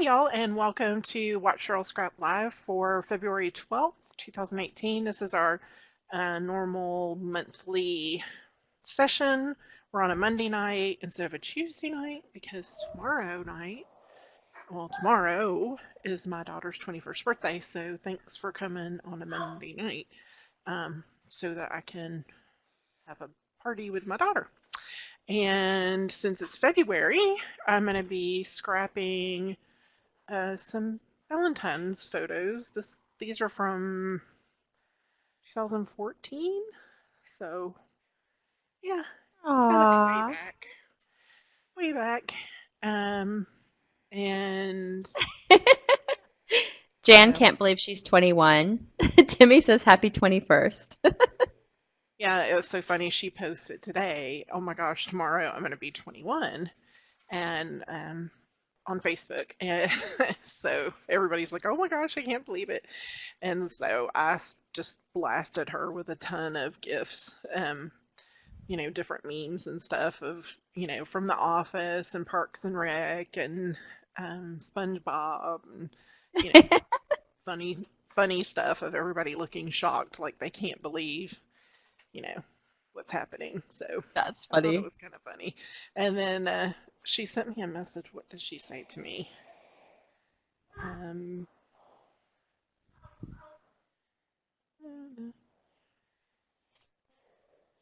y'all, and welcome to Watch Cheryl Scrap Live for February 12th, 2018. This is our normal monthly session. We're on a Monday night instead of a Tuesday night because tomorrow is my daughter's 21st birthday, so thanks for coming on a Monday night so that I can have a party with my daughter. And since it's February, I'm going to be scrapping some Valentine's photos. These are from 2014, so yeah, kind of Aww. way back. Um, and Jan so can't believe she's 21. Timmy says happy 21st. yeah, it was so funny. She posted today, "Oh my gosh, tomorrow I'm going to be 21," and on Facebook, and so everybody's like, "Oh my gosh, I can't believe it." And so just blasted her with a ton of gifts, different memes and stuff of, from The Office and Parks and Rec and SpongeBob and, you know, funny, funny stuff of everybody looking shocked, like they can't believe, you know, what's happening. So That's I thought it funny. was kind of funny. And then she sent me a message. What did she say to me? Um,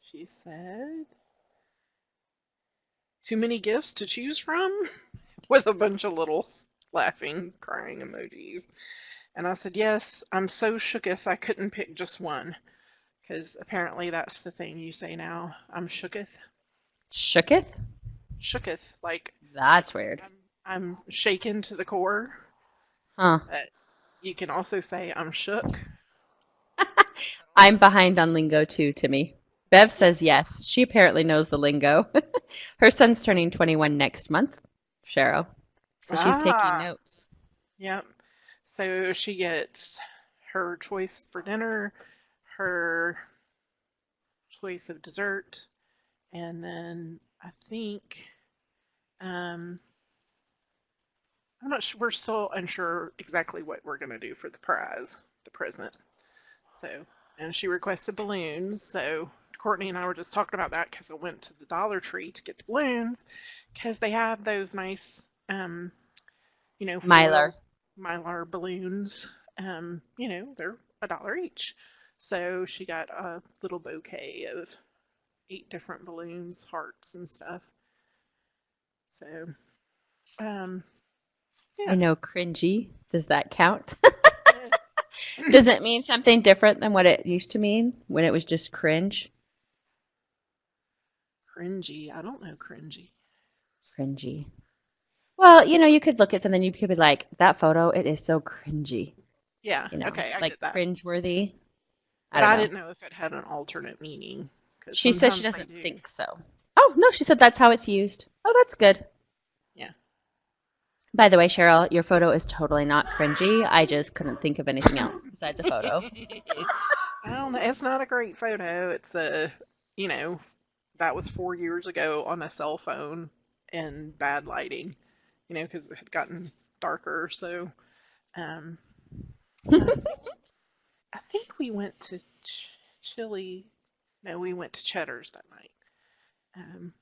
she said, "Too many gifts to choose from?" with a bunch of little laughing, crying emojis. And I said, "Yes, I'm so shooketh I couldn't pick just one." Because apparently that's the thing you say now. I'm shooketh. Shooketh? Shooketh. Like, That's weird. I'm shaken to the core. Huh. You can also say I'm shook. I'm behind on lingo too, Timmy. Bev says yes. She apparently knows the lingo. Her son's turning 21 next month, Cheryl. So she's taking Ah, notes. yep. So she gets her choice for dinner, her choice of dessert, and then I think um, I'm not sure. We're still unsure exactly what we're gonna do for the prize, the present. So, and she requested balloons. So Courtney and I were just talking about that because I went to the Dollar Tree to get the balloons because they have those nice, Mylar. foil mylar balloons. They're $1 each. So she got a little bouquet of 8 different balloons, hearts, and stuff. So, um, I yeah. know cringy. Does that count? Eh, Does it mean something different than what it used to mean when it was just cringe? cringy. I don't know cringy. Cringy. Well, you could look at something, you could be like, that photo, it is so cringy, Yeah, okay, I like get that. cringeworthy. I But don't I know. didn't know if it had an alternate meaning because She says she sometimes they doesn't do. think so. Oh, no, she said that's how it's used. Oh, that's good. Yeah. By the way, Cheryl, your photo is totally not cringy. I just couldn't think of anything else besides a photo. I don't know. It's not a great photo. You know, that was 4 years ago on a cell phone and bad lighting, because it had gotten darker. So, um, and I think we went to Chili. No, we went to Cheddar's that night. Um,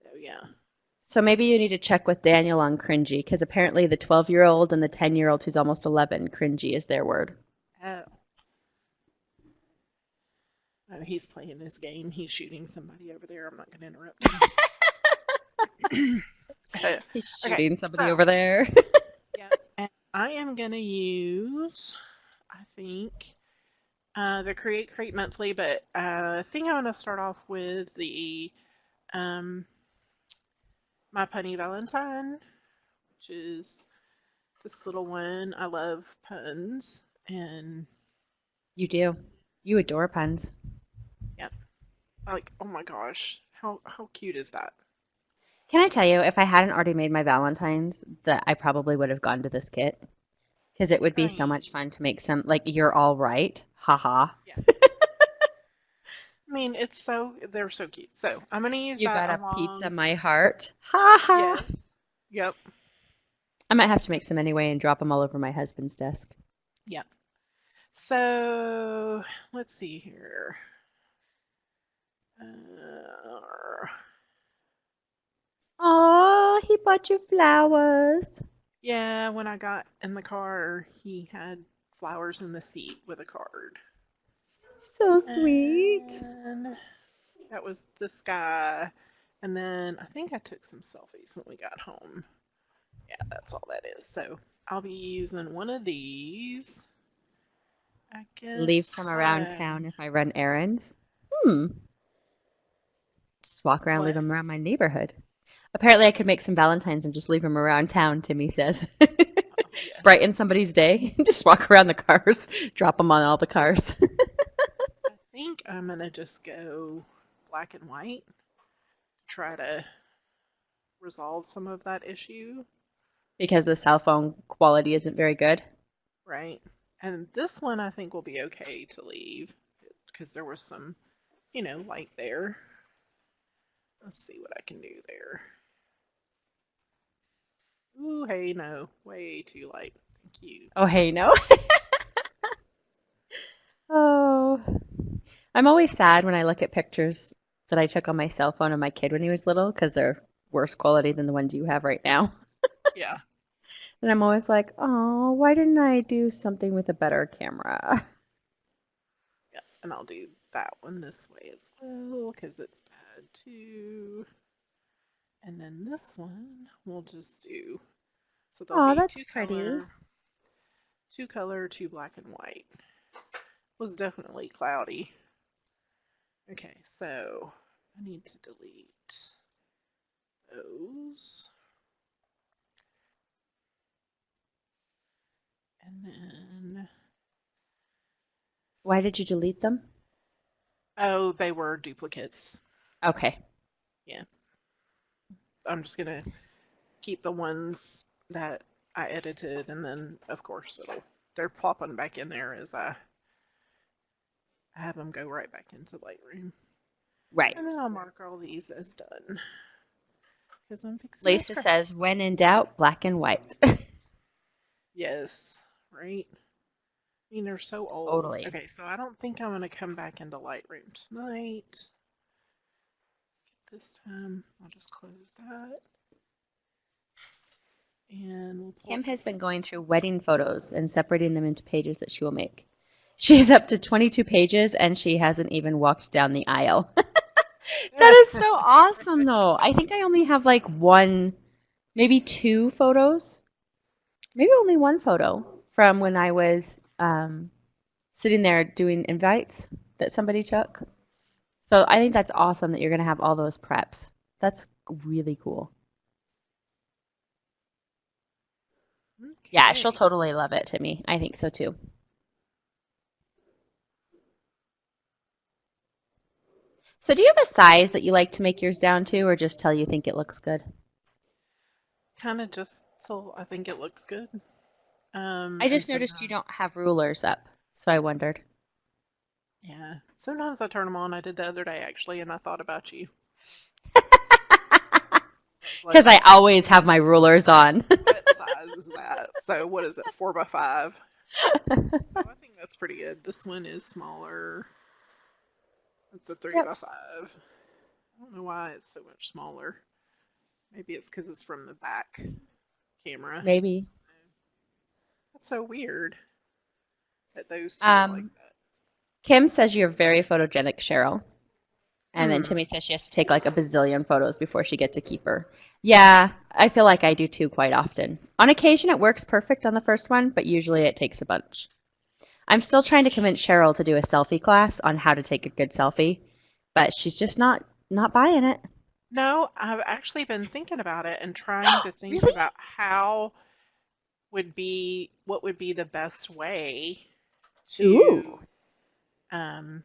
so yeah. So So, maybe you need to check with Daniel on cringy, because apparently the 12-year-old and the 10-year-old who's almost 11, cringy is their word. oh, oh, he's playing this game. He's shooting somebody over there. I'm not going to interrupt him. He's Okay, shooting somebody so over there. yeah, and I am going to use, I think, the Create Crate Monthly, but I think I'm going to start off with the um, My Punny Valentine, which is this little one. I love puns, and You do. You adore puns. yeah, oh my gosh, how cute is that? Can I tell you, if I hadn't already made my Valentines, that I probably would have gone to this kit because it would be so Right. much fun to make some, like, you're all right. Haha. Yeah. I mean, they're so cute. So I'm gonna use You that got a pizza, along. my heart. Haha. Yes. Yep. I might have to make some anyway and drop them all over my husband's desk. Yeah. So let's see here. Uh, Oh, he bought you flowers. yeah, when I got in the car, he had flowers in the seat with a card. So sweet. And that was this guy. And then I think I took some selfies when we got home. Yeah, that's all that is. So I'll be using one of these. I Leave them guess. around town if I run errands. Hmm. Just walk around, leave What? them around my neighborhood. Apparently, I could make some Valentines and just leave them around town, Timmy says. Oh, yes. Brighten somebody's day. Just walk around the cars, drop them on all the cars. I think I'm going to just go black and white. Try to resolve some of that issue. Because the cell phone quality isn't very good. Right. And this one I think will be okay to leave because there was some, light there. Let's see what I can do there. Ooh, hey, no. Way too light. Thank you. Oh, hey, no. Oh, I'm always sad when I look at pictures that I took on my cell phone of my kid when he was little because they're worse quality than the ones you have right now. Yeah. And I'm always like, oh, why didn't I do something with a better camera? Yeah. And I'll do that one this way as well because it's bad too. And then this one we'll just do. So there'll Oh, be that's pretty. two color, two black and white. Was definitely cloudy. Okay, so I need to delete those. And then, Why did you delete them? oh, they were duplicates. Okay. Yeah, I'm just gonna keep the ones that I edited, and then of course they're popping back in there as I have them go right back into Lightroom. Right. And then I'll mark all these as done because I'm fixing to Lisa scrap. says, when in doubt, black and white. Yes, right. I mean, they're so old. Totally. Okay, so I don't think I'm gonna come back into Lightroom tonight. This time, I'll just close that, and we'll pull Kim up the has been going photos. through wedding photos and separating them into pages that she will make. She's up to 22 pages and she hasn't even walked down the aisle. That is so awesome, though. I think I only have like one, maybe two photos, maybe only one photo from when I was sitting there doing invites that somebody took. So I think that's awesome that you're going to have all those preps. That's really cool. Yeah, she'll Okay. totally love it, Timmy. I think so too. So do you have a size that you like to make yours down to, or just till you think it looks good? Kind of just so I think it looks good. I And just noticed you sometimes, don't have rulers up, so I wondered. yeah, sometimes I turn them on. I did the other day actually, and I thought about you. So I was like, Because I always have my rulers on. what size is that? So what is it, 4 by 5? So I think that's pretty good. This one is smaller. It's a three Yep. by 5. I don't know why it's so much smaller. Maybe it's because it's from the back camera. Maybe. That's so weird that those two are like Um, Kim says you're very photogenic, Cheryl. that. And then Timmy says she has to take like a bazillion photos before she gets a keeper. Yeah, I feel like I do too quite often. On occasion, it works perfect on the first one, but usually it takes a bunch. I'm still trying to convince Cheryl to do a selfie class on how to take a good selfie, but she's just not buying it. No, I've actually been thinking about it and trying to think Really? about what would be the best way to Ooh. um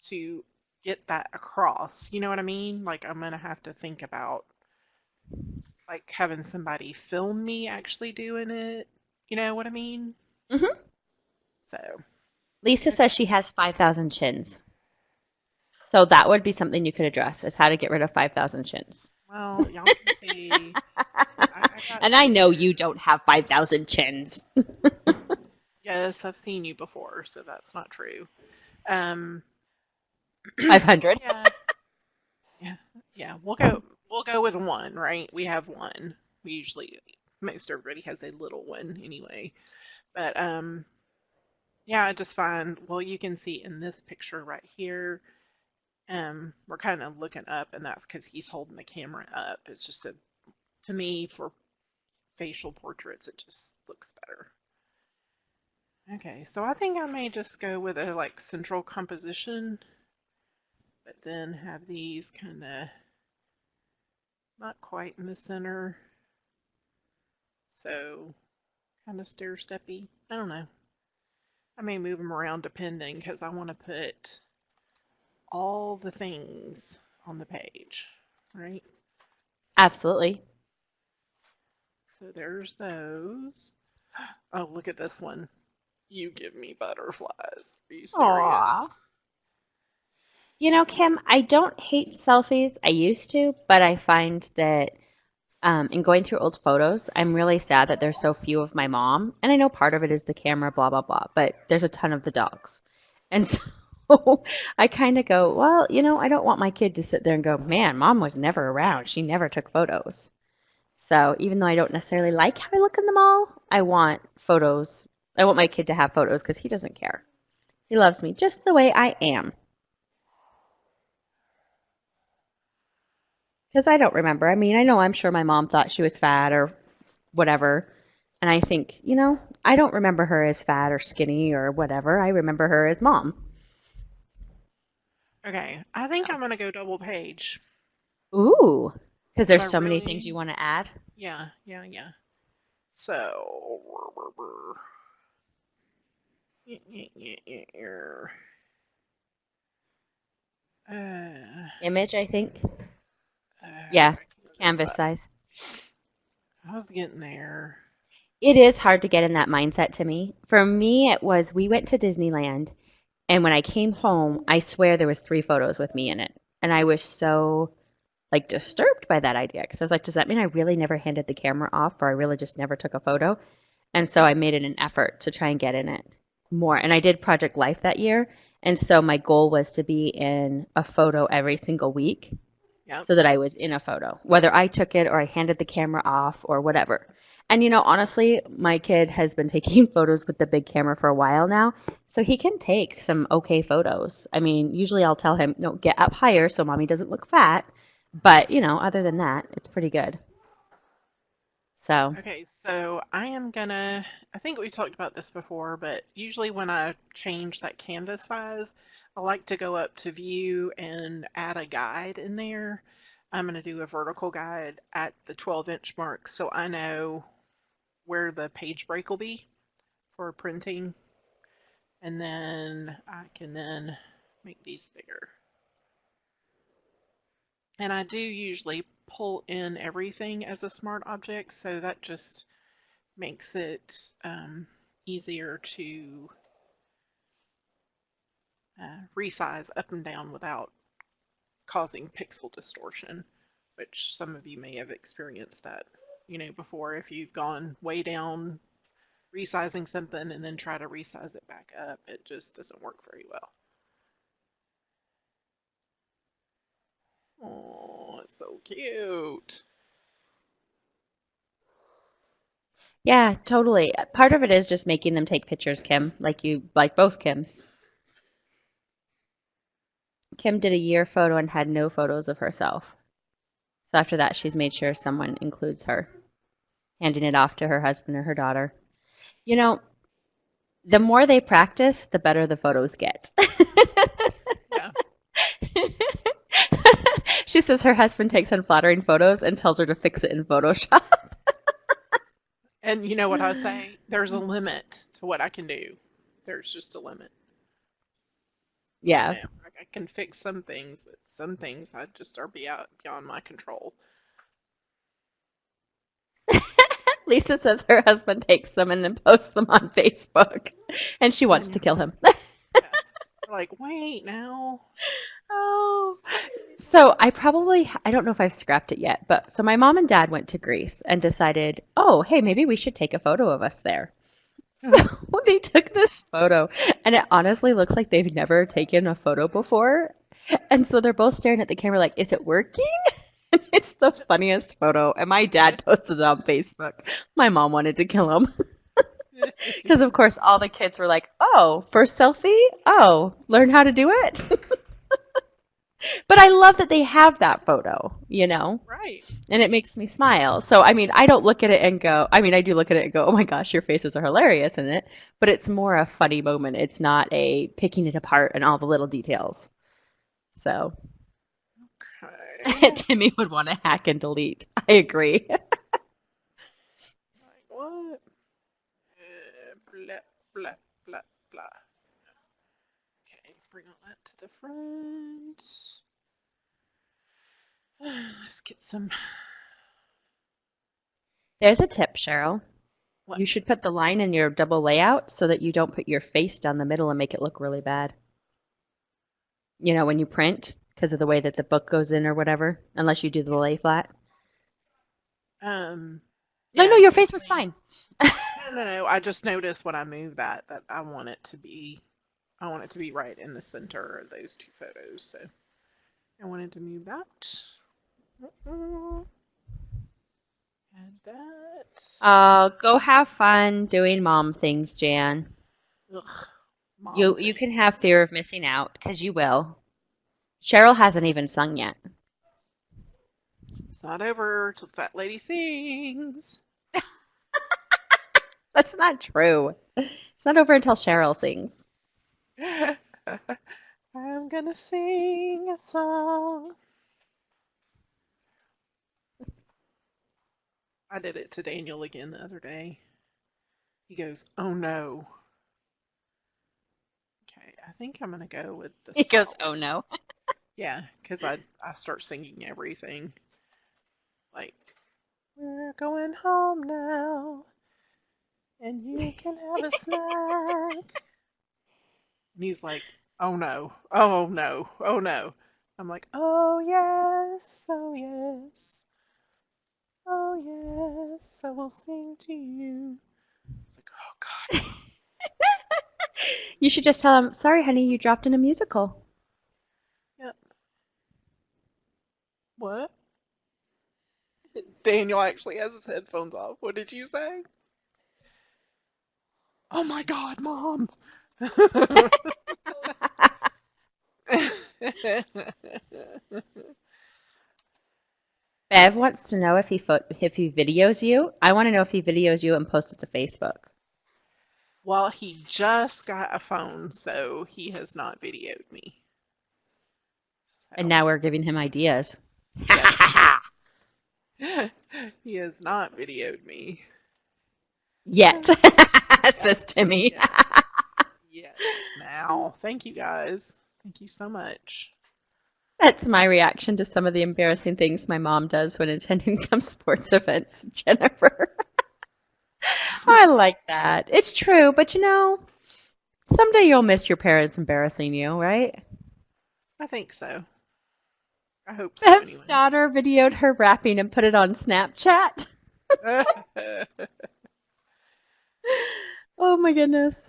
to get that across. You know what I mean? Like I'm gonna have to think about like having somebody film me actually doing it. You know what I mean? Hmm. So Lisa okay. says she has 5,000 chins. So that would be something you could address, is how to get rid of 5,000 chins. Well, y'all can see. I got And I some. know you don't have 5,000 chins. Yes, I've seen you before, so that's not true. Um, 500. yeah, yeah, yeah. We'll go with one, right? We have one. We usually most everybody has a little one anyway. But yeah, I just find well, you can see in this picture right here. We're kind of looking up, and that's because he's holding the camera up. It's just to me for facial portraits, it just looks better. Okay, so I think I may just go with a like central composition, but then have these kind of not quite in the center, so kind of stair steppy. I don't know. I may move them around depending because I want to put all the things on the page, right? Absolutely. So there's those. Oh, look at this one. You give me butterflies. Are you Aw. serious? You know, Kim, I don't hate selfies. I used to, but I find that in going through old photos, I'm really sad that there's so few of my mom. And I know part of it is the camera, blah, blah, blah, but there's a ton of the dogs. And so I kind of go, well, I don't want my kid to sit there and go, man, mom was never around. She never took photos. So even though I don't necessarily like how I look in them all, I want photos. I want my kid to have photos because he doesn't care. He loves me just the way I am. Because I don't remember. I mean, I know I'm sure my mom thought she was fat or whatever. And I think, I don't remember her as fat or skinny or whatever. I remember her as mom. Okay, I think I'm gonna go double page. Ooh, because Because I there's so many things really, you want to add. yeah, yeah, yeah. So, Image, I think. how Yeah, do I clear this canvas up? size. I was getting there. It is hard to get in that mindset to me. For me, it was we went to Disneyland, and when I came home, I swear there was 3 photos with me in it. And I was so like disturbed by that idea because I was like, does that mean I really never handed the camera off or I really just never took a photo? And so I made it an effort to try and get in it more. And I did Project Life that year. And so my goal was to be in a photo every single week Yep. so that I was in a photo, whether I took it or I handed the camera off or whatever. And honestly, my kid has been taking photos with the big camera for a while now, so he can take some okay photos. I mean, usually I'll tell him, no, get up higher so mommy doesn't look fat. But, other than that, it's pretty good. So, Okay, so I think we talked about this before, but usually when I change that canvas size, I like to go up to view and add a guide in there. I'm going to do a vertical guide at the 12-inch mark so I know where the page break will be for printing, and then I can then make these bigger. And I do usually pull in everything as a smart object, so that just makes it easier to resize up and down without causing pixel distortion, which some of you may have experienced that, before if you've gone way down resizing something and then try to resize it back up, it just doesn't work very well. Oh, it's so cute. yeah, totally. Part of it is just making them take pictures, Kim, like both Kims. Kim did a year photo and had no photos of herself. So after that, she's made sure someone includes her, handing it off to her husband or her daughter. You know, the more they practice, the better the photos get. Yeah. She says her husband takes unflattering photos and tells her to fix it in Photoshop. And you know what I say? There's a limit to what I can do. There's just a limit. Yeah. Like I can fix some things, but some things I just are beyond my control. Lisa says her husband takes them and then posts them on Facebook, and she wants to Yeah. kill him. Yeah. Like, wait now. Oh, so I don't know if I've scrapped it yet, but so my mom and dad went to Greece and decided, oh, hey, maybe we should take a photo of us there. So they took this photo, and it honestly looks like they've never taken a photo before. And so they're both staring at the camera like, is it working? And it's the funniest photo. And my dad posted it on Facebook. My mom wanted to kill him. Because, of course, all the kids were like, oh, first selfie? Oh, learn how to do it? But I love that they have that photo, you know? Right. And it makes me smile. So, I mean, I don't look at it and go, I mean, I do look at it and go, oh my gosh, your faces are hilarious in it. But it's more a funny moment. It's not a picking it apart and all the little details. So, Okay. Timmy would want to hack and delete. I agree. Like what? Blah, blah, blah, blah. Okay, bring all that to the front. Let's get some. There's a tip, Cheryl. What? You should put the line in your double layout so that you don't put your face down the middle and make it look really bad. You know, when you print, because of the way that the book goes in or whatever, unless you do the lay flat. Um. No, Yeah. no, your face was fine. No. I just noticed when I move that I want it to be. I want it to be right in the center of those two photos. So I wanted to move that. Add that. Go have fun doing mom things, Jan. Ugh, mom You can have things. fear of missing out, because you will. Cheryl hasn't even sung yet. It's not over till the fat lady sings. That's not true. It's not over until Cheryl sings. I'm gonna sing a song. I did it to Daniel again the other day. He goes, "Oh no." Okay, I think I'm gonna go with the He goes, song. oh no. Yeah, because I start singing everything. Like, we're going home now, and you can have a snack. And he's like, "Oh no, oh no, oh no." I'm like, "Oh yes, oh yes, oh yes, I will sing to you." It's like, "Oh God." You should just tell him, sorry, honey, you dropped in a musical. Yep. What? Daniel actually has his headphones off. What did you say? Oh my God, Mom. Bev wants to know if he videos you. I want to know if he videos you and posts it to Facebook. Well, he just got a phone, so he has not videoed me. And So, now we're giving him ideas. yes. He has not videoed me. Yet, says Timmy. Yet. Yet. Now. Thank you guys. Thank you so much. That's my reaction to some of the embarrassing things my mom does when attending some sports events, Jennifer. I like that. It's true, but you know, someday you'll miss your parents embarrassing you, right? I think so. I hope so, Bev's anyway. daughter videoed her rapping and put it on Snapchat. Oh my goodness.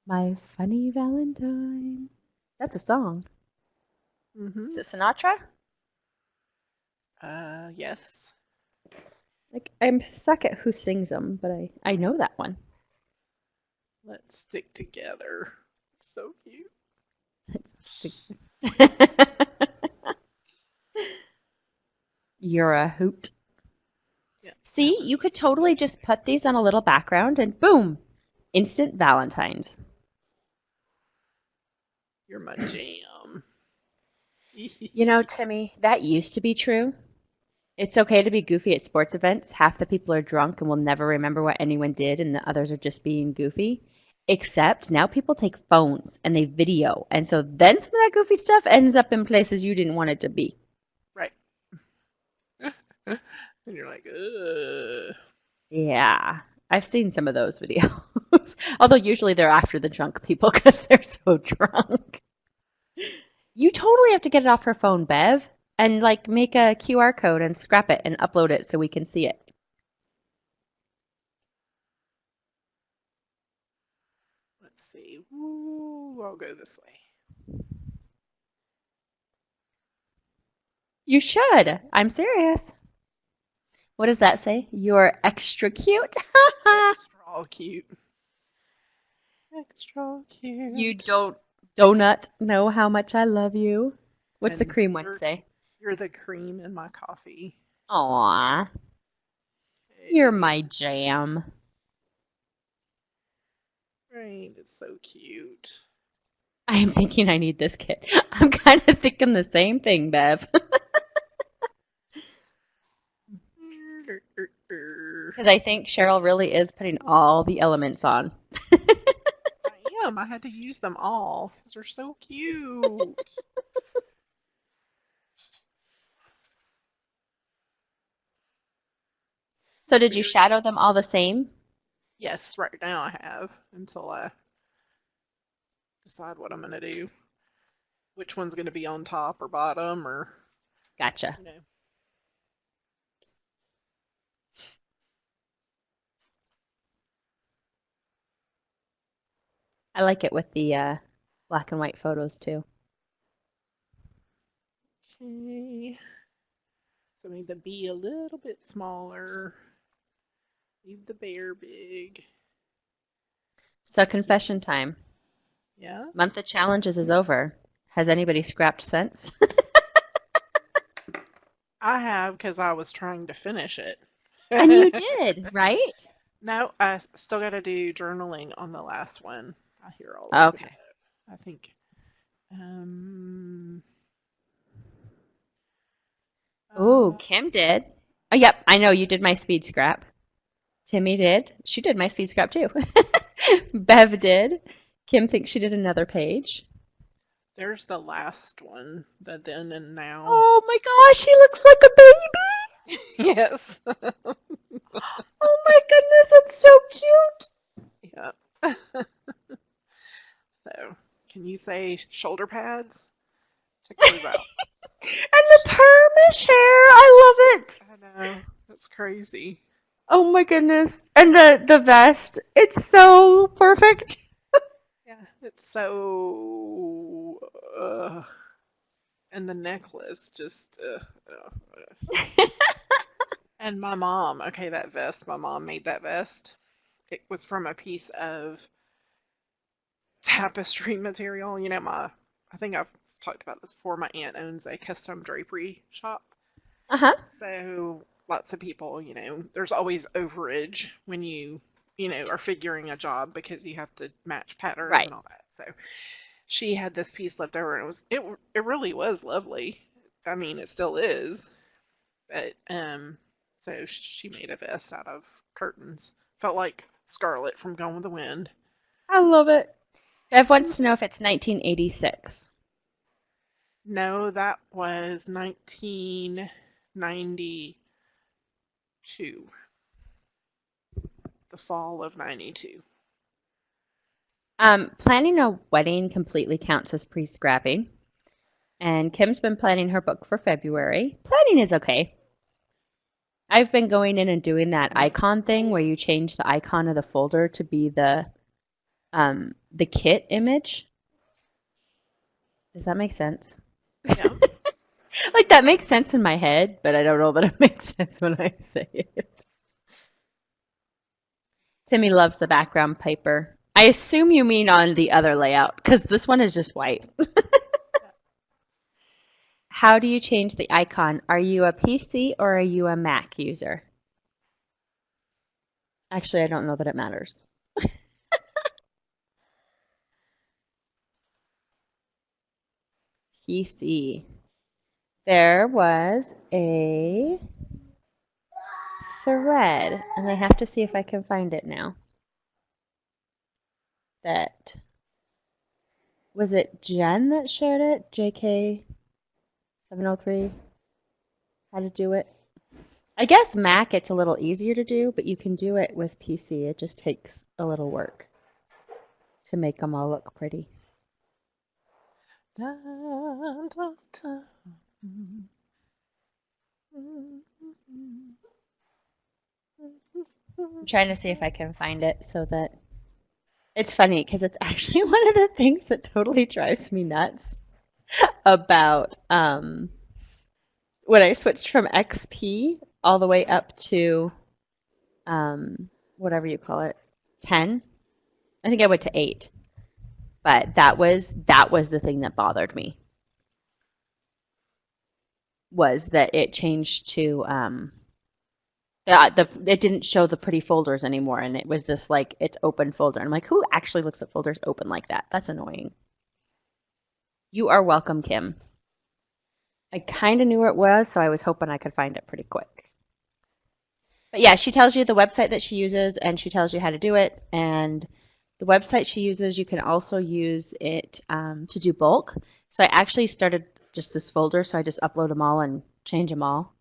My funny Valentine. That's a song. Is Mm-hmm. it Sinatra? Yes. Like I'm stuck at who sings them, but I know that one. Let's stick together. So cute. You're a hoot. Yeah. See, you could totally just put these on a little background and boom, instant Valentines. You're my jam. You know, Timmy, that used to be true. It's okay to be goofy at sports events. Half the people are drunk and will never remember what anyone did, and the others are just being goofy. Except now people take phones and they video. And so then some of that goofy stuff ends up in places you didn't want it to be. Right. And you're like, ugh. Yeah, I've seen some of those videos. photos. Although usually they're after the drunk people because they're so drunk. You totally have to get it off her phone, Bev, and like make a QR code and scrap it and upload it so we can see it. Let's see. Ooh, I'll go this way. You should. I'm serious. What does that say? You're extra cute. Extra cute. Extra You cute. don't donut know how much I love you. What's the And cream one say? you're the cream in my coffee. Aw, you're Hey, my jam. right, it's so cute. I am thinking I need this kit. I'm kind of thinking the same thing, Bev. Because I think Cheryl really is putting all the elements on. I am. I had to use them all because they're so cute. So did you Very. shadow them all the same? Yes, right now I have until I decide what I'm gonna do. Which one's gonna be on top or bottom or Gotcha. you know. I like it with the black and white photos too. Okay. So I need the bee a little bit smaller. Leave the bear big. So confession time. Yeah. Month of challenges is over. Has anybody scrapped since? I have because I was trying to finish it. And you did, right? No, I still got to do journaling on the last one. I hear all open it Okay. up. I think. Um. Oh, Uh, Kim did. Oh, yep, I know you did my speed scrap. Timmy did. She did my speed scrap too. Bev did. Kim thinks she did another page. there's the last one. The then and now. Oh my gosh, he looks like a baby. Yes. Oh my goodness, it's so cute. Yeah. So, can you say shoulder pads? Check those out. And the permish hair, I love it. I know. That's crazy. Oh my goodness. And the vest, it's so perfect. Yeah, it's so. And the necklace just. It's just. And my mom, okay, that vest, my mom made that vest. It was from a piece of tapestry material. I think I've talked about this before. My aunt owns a custom drapery shop. Uh-huh. So lots of people, there's always overage when are figuring a job because you have to match patterns Right. and all that. So she had this piece left over and it really was lovely. I mean, it still is. But so she made a vest out of curtains. Felt like Scarlet from Gone with the Wind. I love it. Bev wants to know if it's 1986. No, that was 1992. The fall of 92. Planning a wedding completely counts as pre-scrapping. And Kim's been planning her book for February. Planning is okay. I've been going in and doing that icon thing where you change the icon of the folder to be the kit image. Does that make sense? Yeah. Like that makes sense in my head, but I don't know that it makes sense when I say it. Timmy loves the background paper. I assume you mean on the other layout because this one is just white. How do you change the icon? Are you a PC or are you a Mac user? Actually, I don't know that it matters. PC. There was a thread, and I have to see if I can find it now. That was it Jen that shared it? JK 703. How to do it? I guess Mac it's a little easier to do, but you can do it with PC. It just takes a little work to make them all look pretty. Da, da, da. I'm trying to see if I can find it so that it's funny because it's actually one of the things that totally drives me nuts about when I switched from XP all the way up to whatever you call it, 10. I think I went to 8. But that was the thing that bothered me was that it changed to it didn't show the pretty folders anymore, and it was this like it's open folder. And I'm like, who actually looks at folders open like that? That's annoying. You are welcome, Kim. I kind of knew where it was, so I was hoping I could find it pretty quick. But yeah, she tells you the website that she uses, and she tells you how to do it. And the website she uses, you can also use it to do bulk. So I actually started just this folder, so I just upload them all and change them all.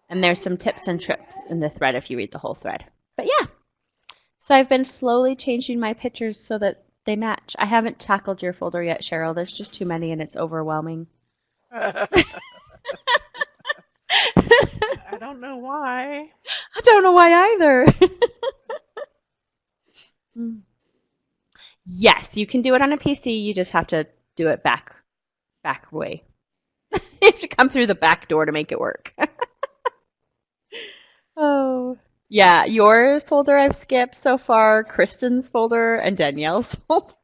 And there's some tips and tricks in the thread if you read the whole thread. But yeah, so I've been slowly changing my pictures so that they match. I haven't tackled your folder yet, Cheryl. There's just too many and it's overwhelming. I don't know why. I don't know why either. Yes, you can do it on a PC. You just have to do it back way. You have to come through the back door to make it work. Oh. Yeah, your folder I've skipped so far, Kristin's folder, and Danielle's folder.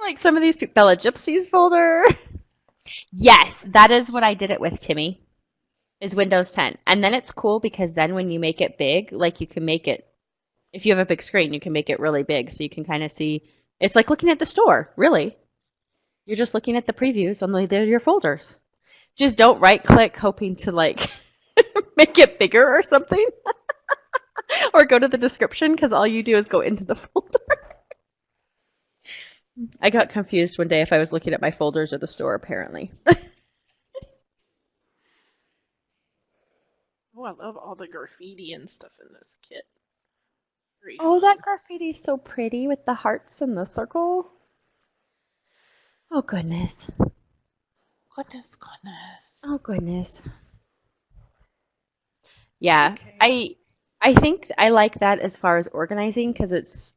Like some of these people, Bella Gypsy's folder. Yes, that is what I did it with, Timmy, is Windows 10. And then it's cool because then when you make it big, like you can make it, if you have a big screen, you can make it really big so you can kind of see. It's like looking at the store, really. You're just looking at the previews, only they're your folders. Just don't right click hoping to like make it bigger or something. Or go to the description because all you do is go into the folder. I got confused one day if I was looking at my folders or the store, apparently. Oh, I love all the graffiti and stuff in this kit. Very Oh, fun. that graffiti's so pretty with the hearts and the circle. Oh, goodness. Goodness. Oh, goodness. Yeah, Okay. I think I like that as far as organizing because it's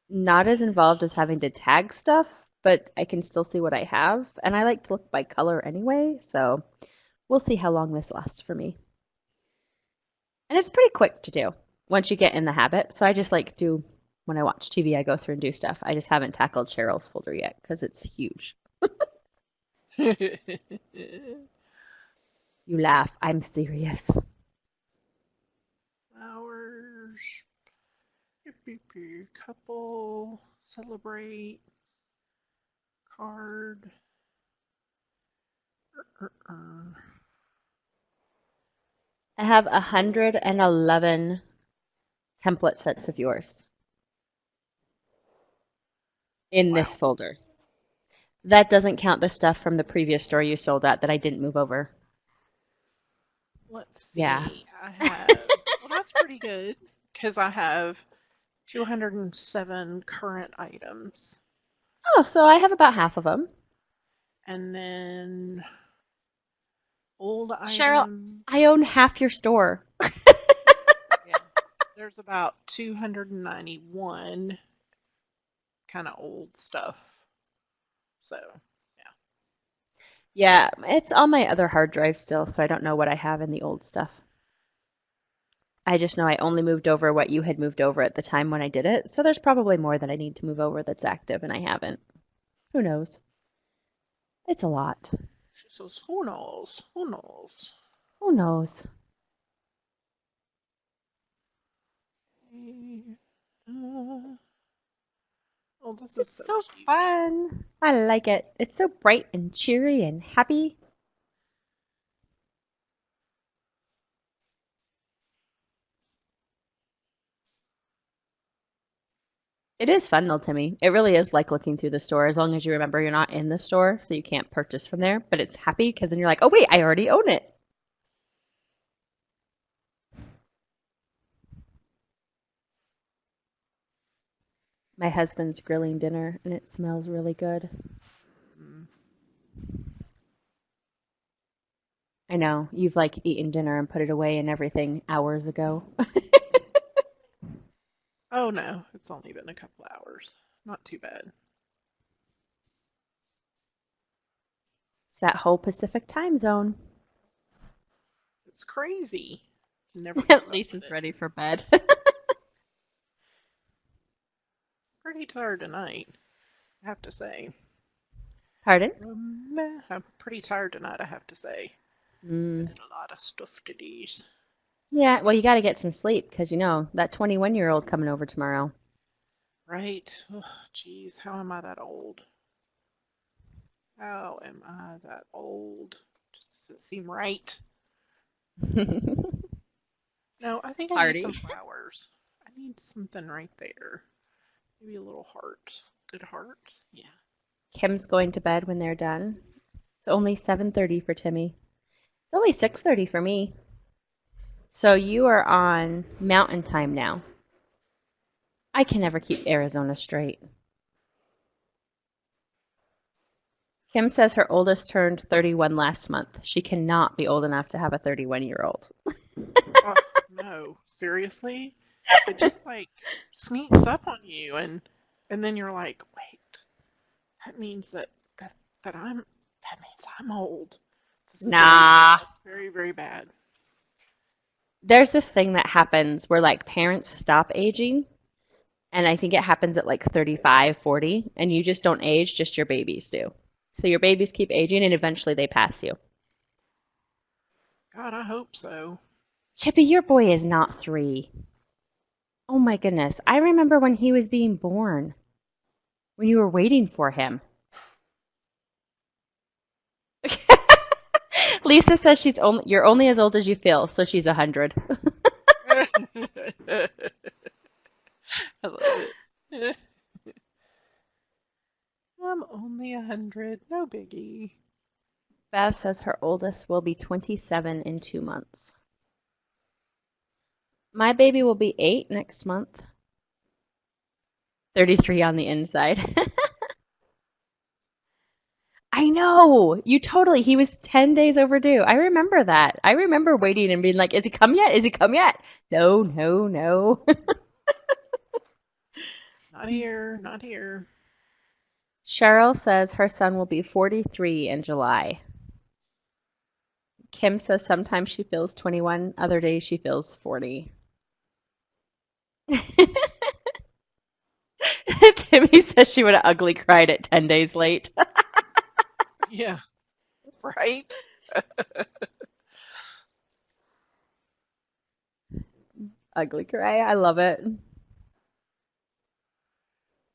not as involved as having to tag stuff, but I can still see what I have. And I like to look by color anyway, so we'll see how long this lasts for me. And it's pretty quick to do once you get in the habit. So I just like do, when I watch TV, I go through and do stuff. I just haven't tackled Cheryl's folder yet because it's huge. You laugh. I'm serious. Flowers. Couple. Celebrate. Card. I have 111 template sets of yours in this Wow. folder. That doesn't count the stuff from the previous store you sold at that I didn't move over. Let's Yeah. see. I have. Well, that's pretty good because I have 207 current items. Oh, so I have about half of them. And then old Cheryl, items. I own half your store. Yeah. There's about 291 kind of old stuff. So, Yeah, it's on my other hard drive still, so I don't know what I have in the old stuff. I just know I only moved over what you had moved over at the time when I did it, so there's probably more that I need to move over that's active and I haven't. Who knows? It's a lot. she says, who knows? Who knows? Who knows? Uh, oh, this is It's so so cute. fun. I like it. It's so bright and cheery and happy. It is fun though, Timmy. It really is like looking through the store as long as you remember you're not in the store, so you can't purchase from there. But it's happy because then you're like, oh wait, I already own it. My husband's grilling dinner, and it smells really good. Mm. I know, you've like eaten dinner and put it away and everything hours ago. Oh no, it's only been a couple hours. Not too bad. It's that whole Pacific time zone. It's crazy. Never keep up with Lisa's it. ready for bed. Pretty tired tonight, I have to say. Pardon? I'm pretty tired tonight, I have to say. I Mm. did a lot of stuff today. Yeah, well, you got to get some sleep because you know that 21-year-old coming over tomorrow. Right? Oh, geez, how am I that old? How am I that old? Just doesn't seem right. No, I think I need some Party. flowers. I need something right there. Maybe a little heart. Good heart? Yeah. Kim's going to bed when they're done. It's only 7:30 for Timmy. It's only 6:30 for me. So you are on mountain time now. I can never keep Arizona straight. Kim says her oldest turned 31 last month. She cannot be old enough to have a 31-year-old. Oh, no. Seriously? It just like sneaks up on you and then you're like, wait, that means that I'm old. This is very Nah. bad. Very, very bad. There's this thing that happens where like parents stop aging, and I think it happens at like 35, 40, and you just don't age, just your babies do. So your babies keep aging and eventually they pass you. God, I hope so. Chippy, your boy is not 3. Oh my goodness. I remember when he was being born, when you were waiting for him. Lisa says you're only as old as you feel, so she's 100. I love it. I'm only 100. No biggie. Bev says her oldest will be 27 in 2 months. My baby will be 8 next month. 33 on the inside. I know. He was 10 days overdue. I remember that. I remember waiting and being like, is he come yet? Is he come yet? No, no, no. Not here. Not here. Cheryl says her son will be 43 in July. Kim says sometimes she feels 21, other days she feels 40. Timmy says she would have ugly cried at 10 days late. Yeah. Right? Ugly cry. I love it.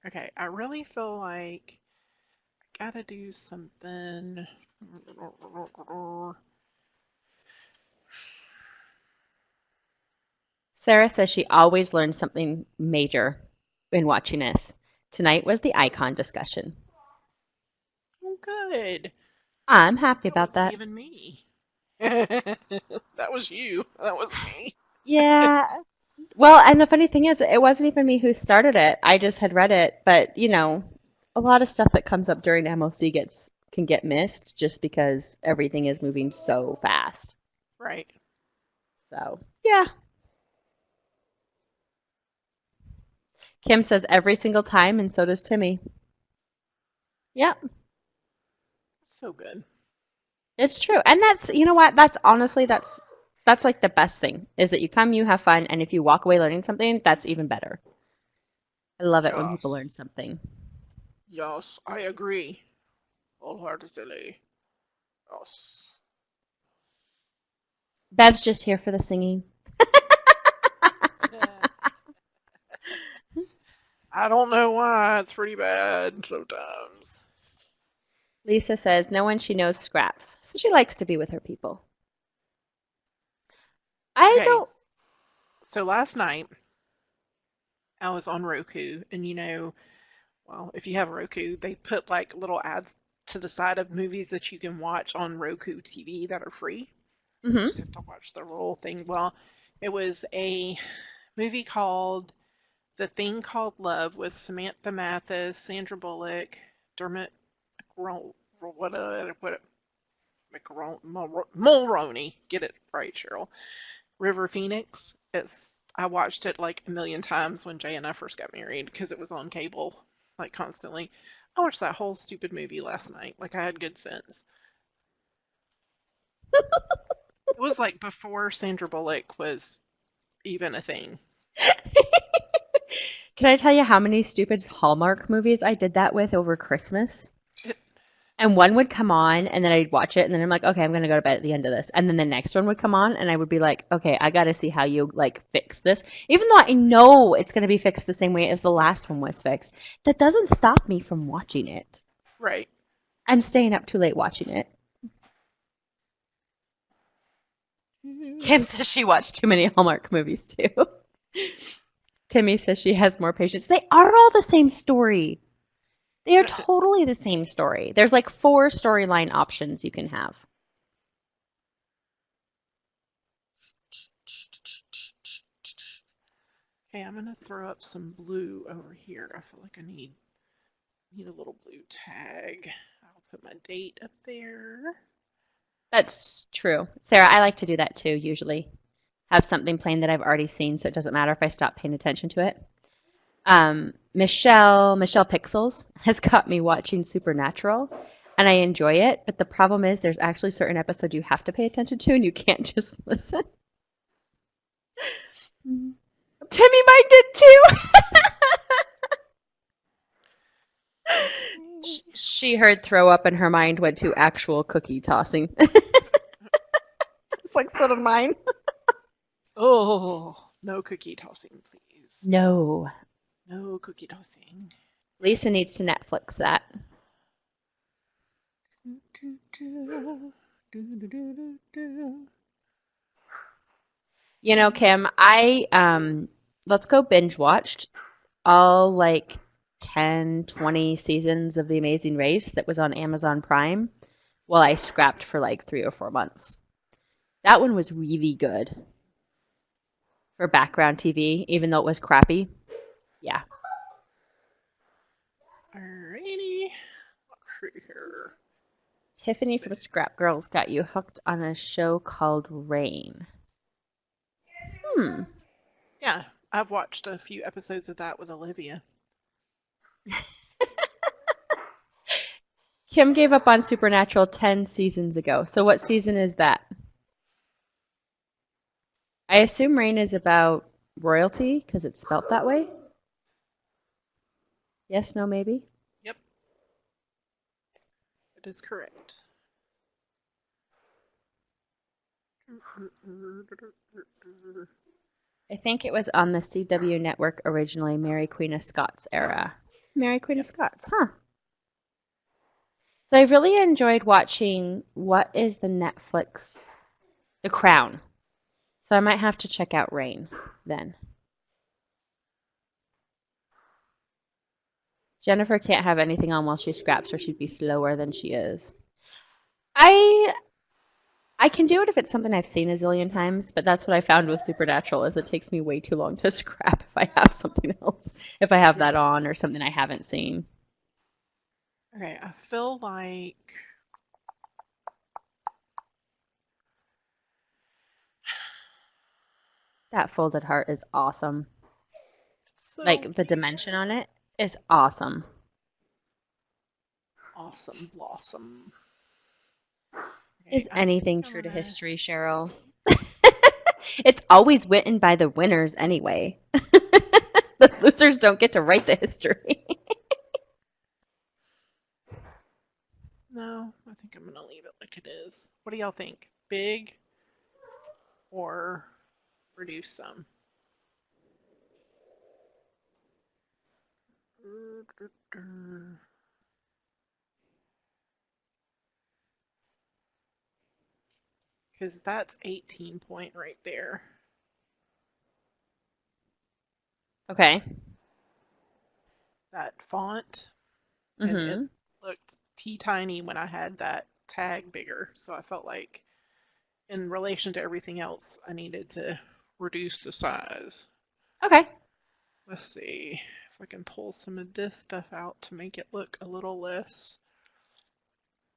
Okay. I really feel like I gotta do something. Sarah says she always learns something major in watching this. Tonight was the icon discussion. Oh, good. I'm happy That about wasn't that. even me. That was you. That was me. Yeah. Well, and the funny thing is, it wasn't even me who started it. I just had read it, but a lot of stuff that comes up during MOC can get missed just because everything is moving so fast. Right. So, yeah. Kim says every single time, and so does Timmy. Yep, So good. it's true. And that's, you know what? That's honestly, that's like the best thing is that you come, you have fun, and if you walk away learning something, that's even better. I love it when people Yes. learn something. Yes, I agree. Wholeheartedly. Yes. Bev's just here for the singing. I don't know why. It's pretty bad sometimes. Lisa says no one she knows scraps, so she likes to be with her people. I Okay, don't. so last night I was on Roku, and well, if you have Roku, they put like little ads to the side of movies that you can watch on Roku TV that are free. You just Hmm. have to watch their little thing. Well, it was a movie called The Thing Called Love with Samantha Mathis, Sandra Bullock, Dermot what Mulroney. Get it right, Cheryl. River Phoenix. I watched it like a million times when Jay and I first got married because it was on cable like constantly. I watched that whole stupid movie last night. Like I had good sense. It was like before Sandra Bullock was even a thing. Can I tell you how many stupid Hallmark movies I did that with over Christmas? It, And one would come on, and then I'd watch it, and then I'm like, okay, I'm gonna go to bed at the end of this. And then the next one would come on, and I would be like, okay, I gotta see how you like fix this. Even though I know it's gonna be fixed the same way as the last one was fixed, that doesn't stop me from watching it. right. I'm staying up too late watching it. Kim says she watched too many Hallmark movies too. Timmy says she has more patience. They are all the same story. They are totally the same story. There's like 4 storyline options you can have. Okay, I'm gonna throw up some blue over here. I feel like I need a little blue tag. I'll put my date up there. That's true. Sarah, I like to do that too, usually. Have something playing that I've already seen, so it doesn't matter if I stop paying attention to it. Michelle Pixels has got me watching Supernatural, and I enjoy it, but the problem is there's actually certain episodes you have to pay attention to, and you can't just listen. Timmy might did too. She heard throw up and her mind went to actual cookie tossing. It's like so did mine. Oh, no cookie tossing, please. No. No cookie tossing. Lisa needs to Netflix that. You know, Kim, let's go binge watched all like 10, 20 seasons of The Amazing Race that was on Amazon Prime while I scrapped for like 3 or 4 months. That one was really good for background TV, even though it was crappy. Yeah. Alrighty. Let's see here. Tiffany from Scrap Girls got you hooked on a show called Rain. Yeah, I've watched a few episodes of that with Olivia. Kim gave up on Supernatural 10 seasons ago. So what season is that? I assume Rain is about royalty because it's spelt that way. Yes, no, maybe? Yep, it is correct. I think it was on the CW network originally, Mary Queen of Scots era. Mary Queen of Scots, huh? So I really enjoyed watching what is the Netflix, The Crown. So I might have to check out Rain then. Jennifer can't have anything on while she scraps or she'd be slower than she is. I can do it if it's something I've seen a zillion times, but that's what I found with Supernatural is it takes me way too long to scrap if I have something else, if I have that on or something I haven't seen. Okay, I feel like That folded heart is awesome. so Like the dimension on it is awesome. awesome blossom. Is Okay, anything true to history, Cheryl? It's always written by the winners anyway. The losers don't get to write the history. No, I think I'm gonna leave it like it is. What do y'all think? Big or reduce some? Because that's 18 point right there. Okay. That font, and it Mm-hmm. looked tiny when I had that tag bigger. So I felt like in relation to everything else, I needed to reduce the size. Okay. Let's see if I can pull some of this stuff out to make it look a little less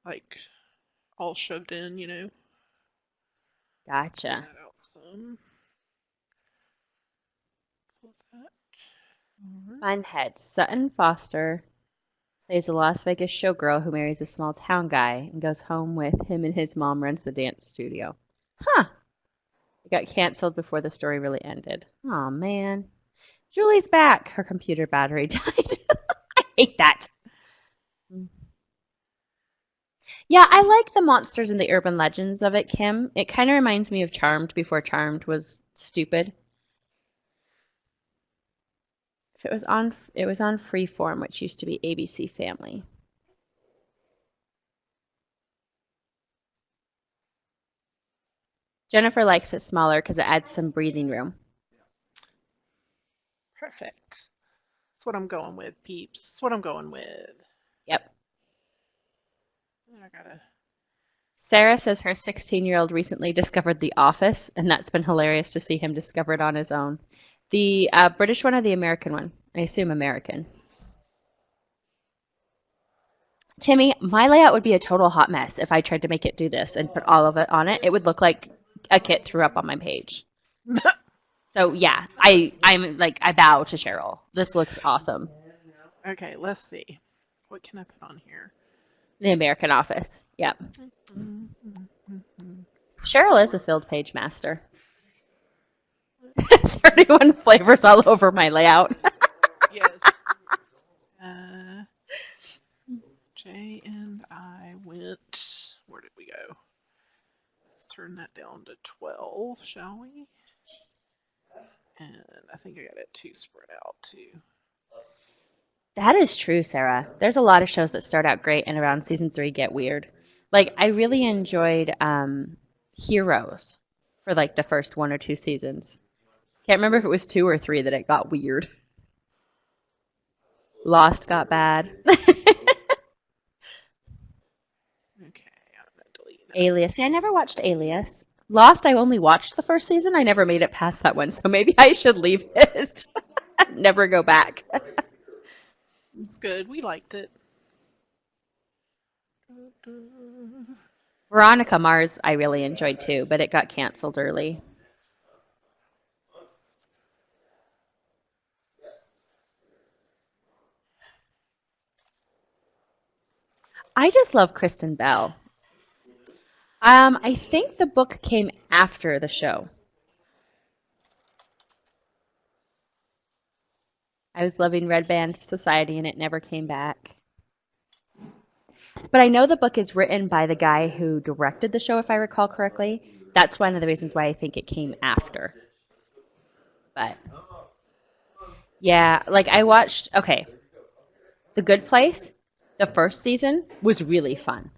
like all shoved in, Clean Gotcha. that out some. Pull that. All right. Funhead. Sutton Foster plays a Las Vegas showgirl who marries a small town guy and goes home with him and his mom runs the dance studio. Huh. It got canceled before the story really ended. Aw, man. Julie's back. Her computer battery died. I hate that. Yeah, I like the monsters and the urban legends of it, Kim. It kind of reminds me of Charmed before Charmed was stupid. If it was on Freeform, which used to be ABC Family. Jennifer likes it smaller because it adds some breathing room. Perfect. That's what I'm going with, peeps. That's what I'm going with. Yep. I gotta. Sarah says her 16-year-old recently discovered The Office, and that's been hilarious to see him discover it on his own. The British one or the American one? I assume American. Timmy, my layout would be a total hot mess if I tried to make it do this and put all of it on it. It would look like a kid threw up on my page. So yeah, I bow to Cheryl. This looks awesome. Okay, let's see. What can I put on here? The American Office. Yep. Cheryl is a filled page master. 31 flavors all over my layout. Yes. Jay and I went. Where did we go? Let's turn that down to 12, shall we? And I think I got it too spread out too. That is true, Sarah. There's a lot of shows that start out great and around season 3 get weird. Like I really enjoyed Heroes for like the first 1 or 2 seasons. Can't remember if it was 2 or 3 that it got weird. Lost got bad. Okay, I'm gonna delete that. Alias. See, I never watched Alias. Lost, I only watched the first season. I never made it past that one, so maybe I should leave it. Never go back. It's good. We liked it. Veronica Mars, I really enjoyed too, but it got canceled early. I just love Kristen Bell. I think the book came after the show. I was loving Red Band Society and it never came back. But I know the book is written by the guy who directed the show, if I recall correctly. That's one of the reasons why I think it came after. But yeah, like I watched, okay, The Good Place, the first season was really fun.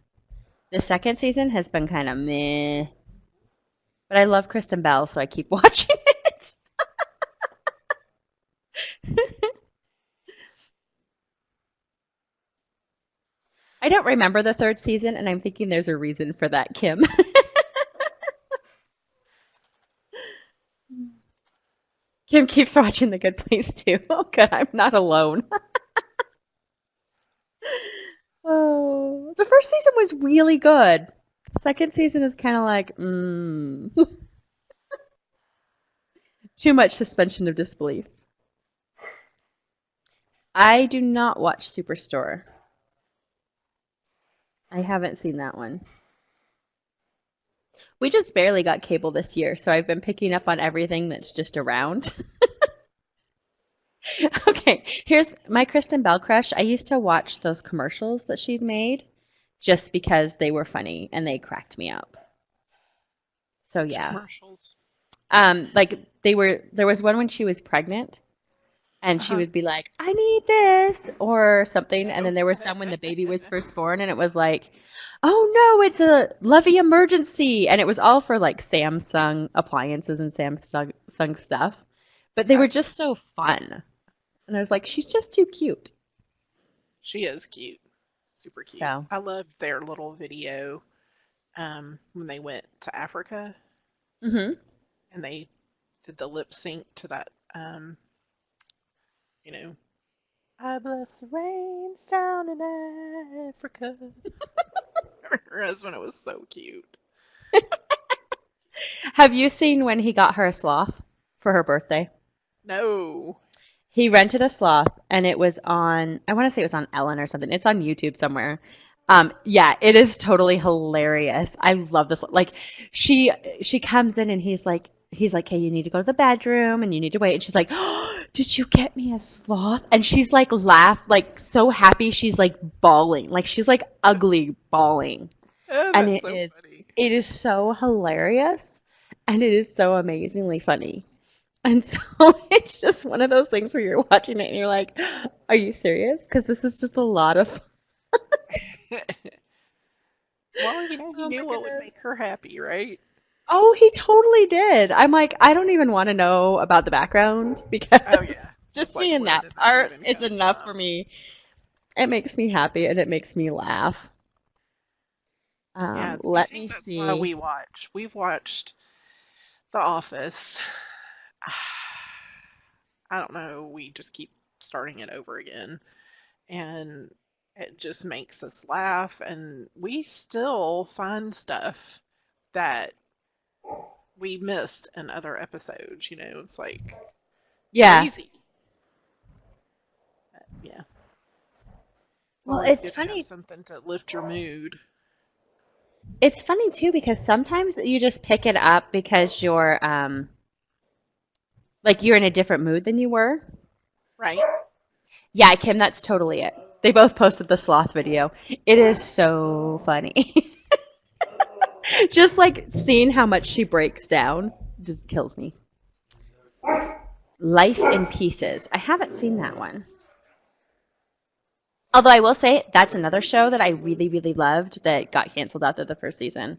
The second season has been kind of meh. But I love Kristen Bell, so I keep watching it. I don't remember the third season, and I'm thinking there's a reason for that, Kim. Kim keeps watching The Good Place too. Oh, good, I'm not alone. Oh, the first season was really good. The second season is kind of like, too much suspension of disbelief. I do not watch Superstore. I haven't seen that one. We just barely got cable this year, so I've been picking up on everything that's just around. Okay, here's my Kristen Bell crush. I used to watch those commercials that she'd made just because they were funny and they cracked me up. So yeah. Commercials. Like there was one when she was pregnant and she would be like, I need this or something. And then there was some when the baby was first born and it was like, oh no, it's a Levy emergency. And it was all for like Samsung appliances and Samsung stuff. But they were just so fun. And I was like, she's just too cute. She is cute. Super cute. So. I loved their little video when they went to Africa. Mm-hmm. And they did the lip sync to that you know, I bless the rains down in Africa. Her husband, it was so cute. Have you seen when he got her a sloth for her birthday? No. He rented a sloth and it was on, I want to say it was on Ellen or something. It's on YouTube somewhere. Yeah, it is totally hilarious. I love this. Like she comes in and he's like, hey, you need to go to the bedroom and you need to wait. And she's like, oh, did you get me a sloth? And she's like like so happy. She's like bawling. Like she's like ugly bawling. Oh, And that's so funny. it is so hilarious and it is so amazingly funny. And so it's just one of those things where you're watching it and you're like, are you serious? Because this is just a lot of, Well, you know, he oh my knew what would goodness. make her happy, right? Oh, he totally did. I'm like, I don't even want to know about the background Oh yeah. because just It's like, seeing where that did that part even is come enough for from? me. It makes me happy and it makes me laugh. Yeah, I Let think me that's why see. we watch. We've watched The Office. I don't know. We just keep starting it over again, and it just makes us laugh. And we still find stuff that we missed in other episodes. You know, it's like Yeah. crazy. Yeah, it's Well, always it's good to have funny. something to lift your mood. It's funny too because sometimes you just pick it up because you're like you're in a different mood than you were. Right? Yeah, Kim, that's totally it. They both posted the sloth video. It is so funny. Just like seeing how much she breaks down just kills me. Life in Pieces. I haven't seen that one. Although I will say that's another show that I really, really loved that got canceled after the first season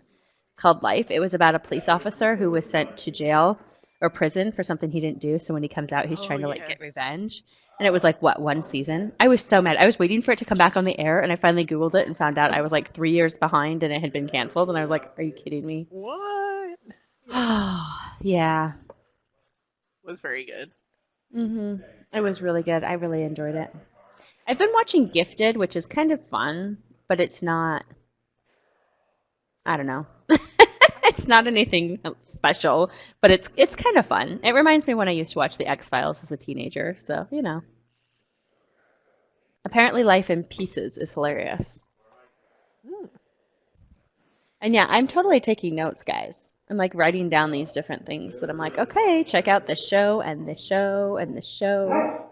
called Life. It was about a police officer who was sent to jail or prison for something he didn't do. So when he comes out, he's Oh trying to like get yes. revenge. And it was like, what, one season? I was so mad. I was waiting for it to come back on the air and I finally Googled it and found out I was like 3 years behind and it had been canceled. And I was like, are you kidding me? What? Yeah, Oh, yeah. was very good. It was really good. I really enjoyed it. I've been watching Gifted, which is kind of fun, but it's not, I don't know. It's not anything special, but it's kind of fun. It reminds me when I used to watch The X-Files as a teenager, so, you know. Apparently Life in Pieces is hilarious. Hmm. And yeah, I'm totally taking notes, guys. I'm like writing down these different things that I'm like, okay, check out this show and this show and this show.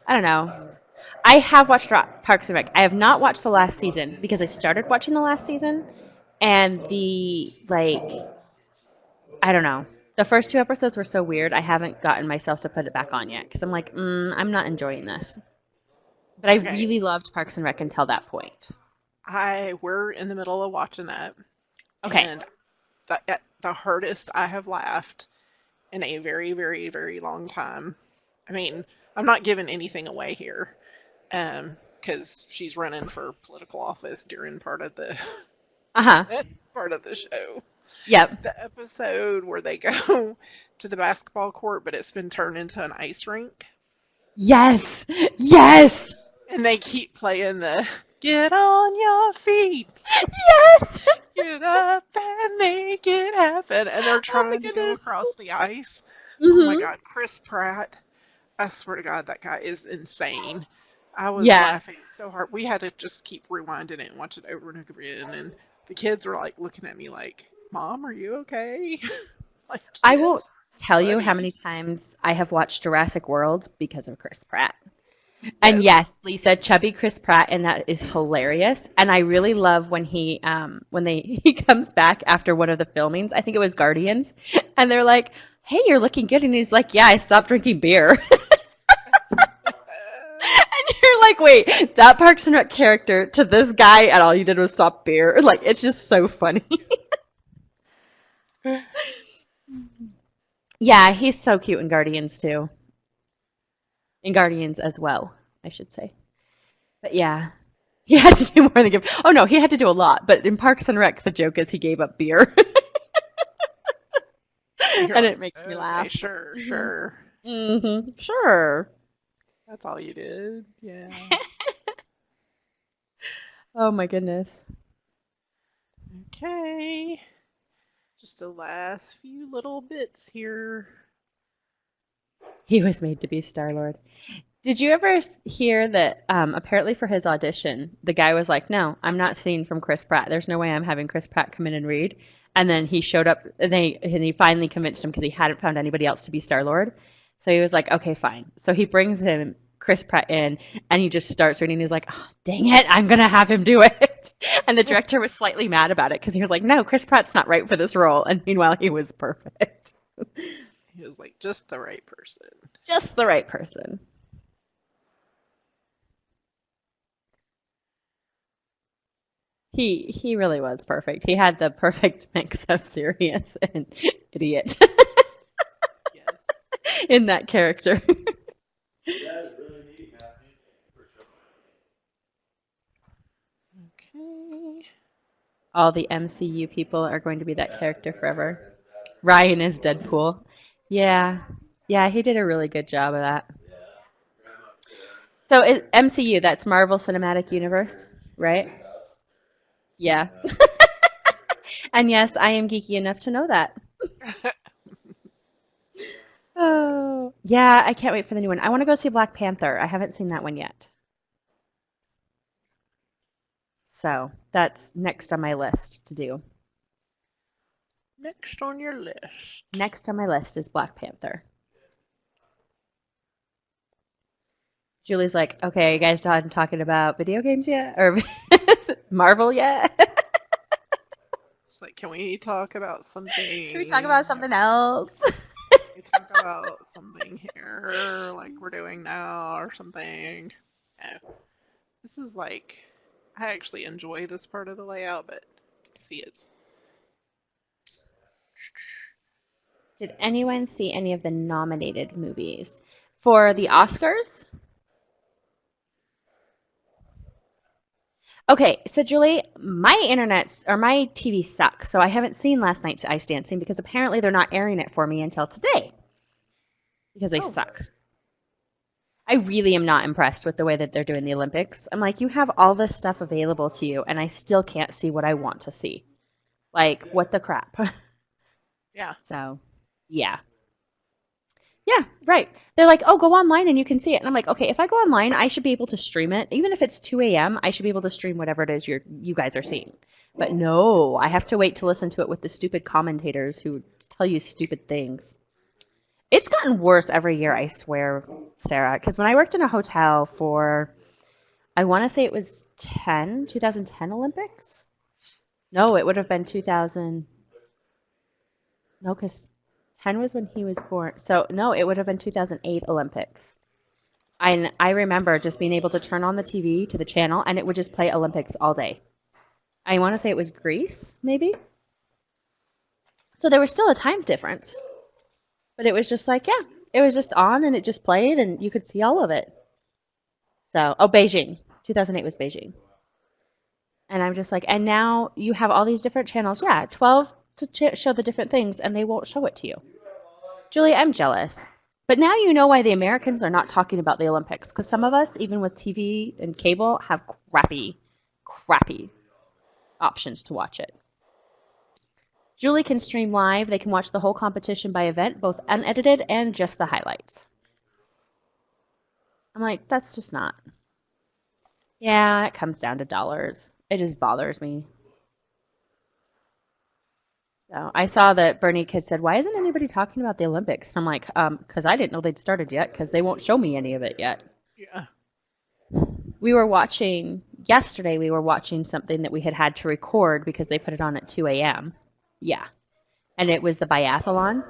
I don't know. I have watched Parks and Rec. I have not watched the last season because I started watching the last season and the like I don't know. The first two episodes were so weird. I haven't gotten myself to put it back on yet because I'm like, I'm not enjoying this. But I Okay, really loved Parks and Rec until that point. I we're in the middle of watching that, Okay. and the hardest I have laughed in a very, very, very long time. I mean, I'm not giving anything away here, because she's running for political office during Uh-huh. part of the show. Yep. The episode where they go to the basketball court, but it's been turned into an ice rink, Yes. Yes. and they keep playing the "Get on your feet, Yes. get up and make it happen," and they're Oh my trying to go goodness. across the ice. Oh my Mm-hmm. God, Chris Pratt. I swear to God, that guy is insane. I was Yeah. laughing so hard. We had to just keep rewinding it and watch it over and over again. And the kids were like looking at me like, "Mom, are you okay?" Like, I won't kids, this is tell you how funny. many times I have watched Jurassic World because of Chris Pratt. And Yes. yes, Lisa, chubby Chris Pratt, and that is hilarious. And I really love when he comes back after one of the filmings. I think it was Guardians, and they're like, "Hey, you're looking good," and he's like, "Yeah, I stopped drinking beer." And you're like, "Wait, that Parks and Rec character to this guy, and all you did was stop beer." Like, it's just so funny. Yeah, he's so cute in Guardians too. In Guardians as well, I should say. But yeah, he had to do more than give. Oh no, he had to do a lot. But in Parks and Rec, the joke is he gave up beer. You're And like, it makes me okay, laugh. sure, Hmm. sure. Sure. That's all you did. Yeah. Oh my goodness. Okay. Just the last few little bits here. He was made to be Star-Lord. Did you ever hear that apparently for his audition, the guy was like, "No, I'm not singing from Chris Pratt. There's no way I'm having Chris Pratt come in and read." And then he showed up, and he finally convinced him because he hadn't found anybody else to be Star-Lord. So he was like, "Okay, fine." So he brings him Chris Pratt in, and he just starts reading. He's like, oh, "Dang it, I'm gonna have him do it." And the director was slightly mad about it because he was like, "No, Chris Pratt's not right for this role." And meanwhile, he was perfect. He was like just the right person. Just the right person. He really was perfect. He had the perfect mix of serious and idiot Yes. in that character. Okay. All the MCU people are going to be that character forever. Ryan is Deadpool. Yeah. Yeah, he did a really good job of that. So MCU, that's Marvel Cinematic Universe, right? Yeah. And yes, I am geeky enough to know that. Oh, yeah, I can't wait for the new one. I want to go see Black Panther. I haven't seen that one yet. So that's next on my list to do. Next on your list. Next on my list is Black Panther. Julie's like, okay, you guys done talking about video games yet? Or Marvel yet? It's like, can we talk about Can we talk about something? something else? Can we talk about something here, like we're doing now, or something? No. This is like, I actually enjoy this part of the layout, but you can see it's. Did anyone see any of the nominated movies for the Oscars? Okay, so Julie, my internet's or my TV sucks, so I haven't seen last night's Ice Dancing because apparently they're not airing it for me until today because they Oh, suck. I really am not impressed with the way that they're doing the Olympics. I'm like, you have all this stuff available to you, and I still can't see what I want to see. Like, what the crap? yeah. So, yeah. Yeah, right. They're like, oh, go online and you can see it. And I'm like, okay, if I go online, I should be able to stream it. Even if it's 2 a.m., I should be able to stream whatever it is you guys are seeing. But no, I have to wait to listen to it with the stupid commentators who tell you stupid things. It's gotten worse every year, I swear, Sarah. Because when I worked in a hotel for, I want to say it was 2010 Olympics? No, it would have been 2000. No, because 10 was when he was born. So, no, it would have been 2008 Olympics. And I remember just being able to turn on the TV to the channel and it would just play Olympics all day. I want to say it was Greece, maybe? So there was still a time difference. But it was just like, yeah, it was just on and it just played and you could see all of it. So, oh, Beijing. 2008 was Beijing. And I'm just like, and now you have all these different channels. Yeah, 12 to show the different things and they won't show it to you. Julie, I'm jealous. But now you know why the Americans are not talking about the Olympics. Because some of us, even with TV and cable, have crappy options to watch it. Julie can stream live. They can watch the whole competition by event, both unedited and just the highlights. I'm like, that's just not. Yeah, it comes down to dollars. It just bothers me. So I saw that Bernie Kid said, why isn't anybody talking about the Olympics? I'm like, because I didn't know they'd started yet, because they won't show me any of it yet. Yeah. Yesterday we were watching something that we had to record because they put it on at 2 a.m. Yeah. And it was the biathlon.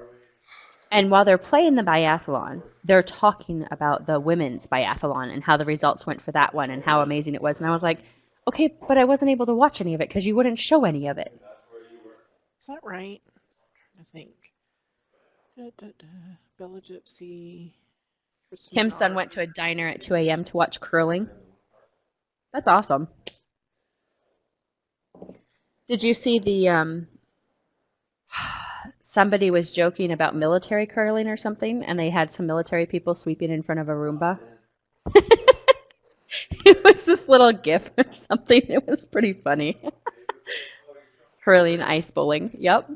And while they're playing the biathlon, they're talking about the women's biathlon and how the results went for that one and how amazing it was. And I was like, okay, but I wasn't able to watch any of it because you wouldn't show any of it. Is that right? I think. Bella Gypsy. Kim's son went to a diner at 2 a.m. to watch curling. That's awesome. Did you see the somebody was joking about military curling or something, and they had some military people sweeping in front of a Roomba. It was this little gif or something. It was pretty funny. Curling ice bowling. Yep.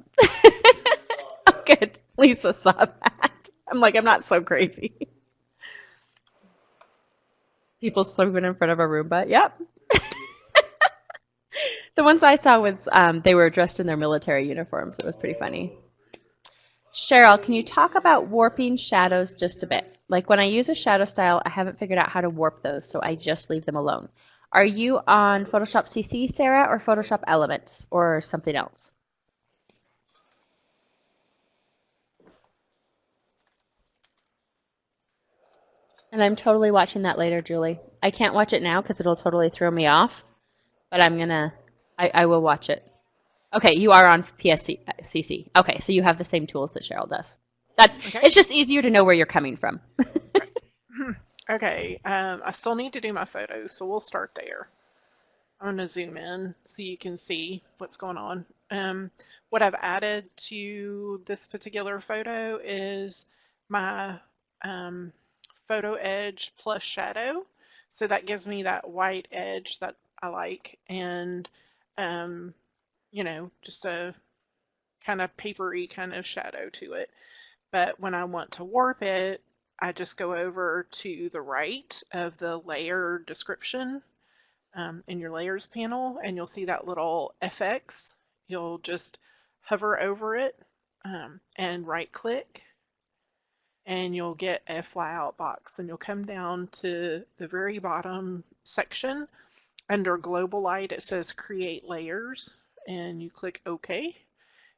Oh, good. Lisa saw that. I'm like, I'm not so crazy. People swimming in front of a Roomba. Yep. The ones I saw was they were dressed in their military uniforms. It was pretty funny. Cheryl, can you talk about warping shadows just a bit? Like when I use a shadow style, I haven't figured out how to warp those, so I just leave them alone. Are you on Photoshop CC, Sarah, or Photoshop Elements, or something else? And I'm totally watching that later, Julie. I can't watch it now because it'll totally throw me off, but I will watch it. Okay, you are on CC. Okay, so you have the same tools that Cheryl does. Okay. It's just easier to know where you're coming from. Right. Okay. I still need to do my photos, so we'll start there. I'm going to zoom in so you can see what's going on. What I've added to this particular photo is my photo edge plus shadow. So that gives me that white edge that I like, and just a kind of papery kind of shadow to it. But when I want to warp it, I just go over to the right of the layer description in your layers panel, and you'll see that little FX. You'll just hover over it and right click, and you'll get a flyout box, and you'll come down to the very bottom section. Under global light, it says create layers, and you click OK.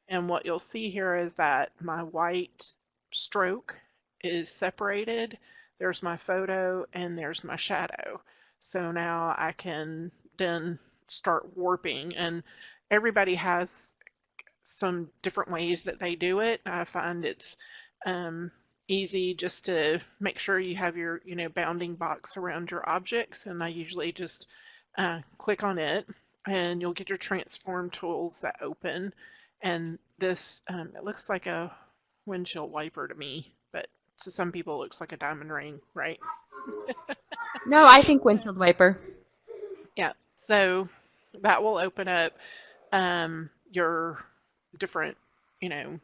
And what you'll see here is that my white stroke is separated. There's my photo and there's my shadow. So now I can then start warping, and everybody has some different ways that they do it. I find it's easy just to make sure you have your bounding box around your objects, and I usually just click on it, and you'll get your transform tools that open, and this it looks like a windshield wiper to me, but to some people it looks like a diamond ring, right? No, I think windshield wiper. Yeah, so that will open up your different, you know,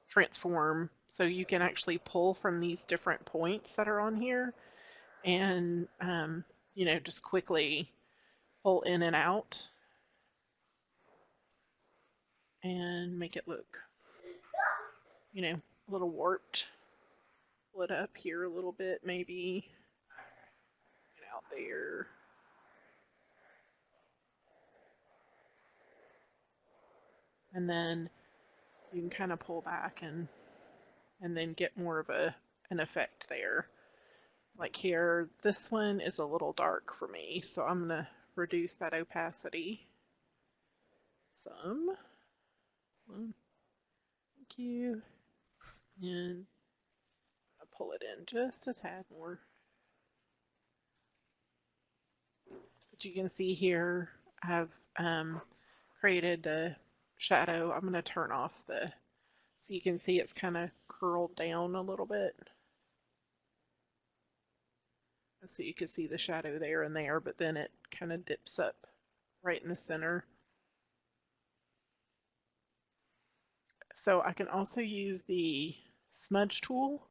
transform, so you can actually pull from these different points that are on here, and just quickly pull in and out and make it look, a little warped. Pull it up here a little bit, maybe get out there. And then you can kind of pull back and then get more of an effect there. Like here, this one is a little dark for me, so I'm gonna reduce that opacity some. Thank you. And I'll pull it in just a tad more. But you can see here I've created a shadow. I'm going to turn off so you can see it's kind of curled down a little bit. So you can see the shadow there and there, but then it kind of dips up right in the center. So I can also use the smudge tool,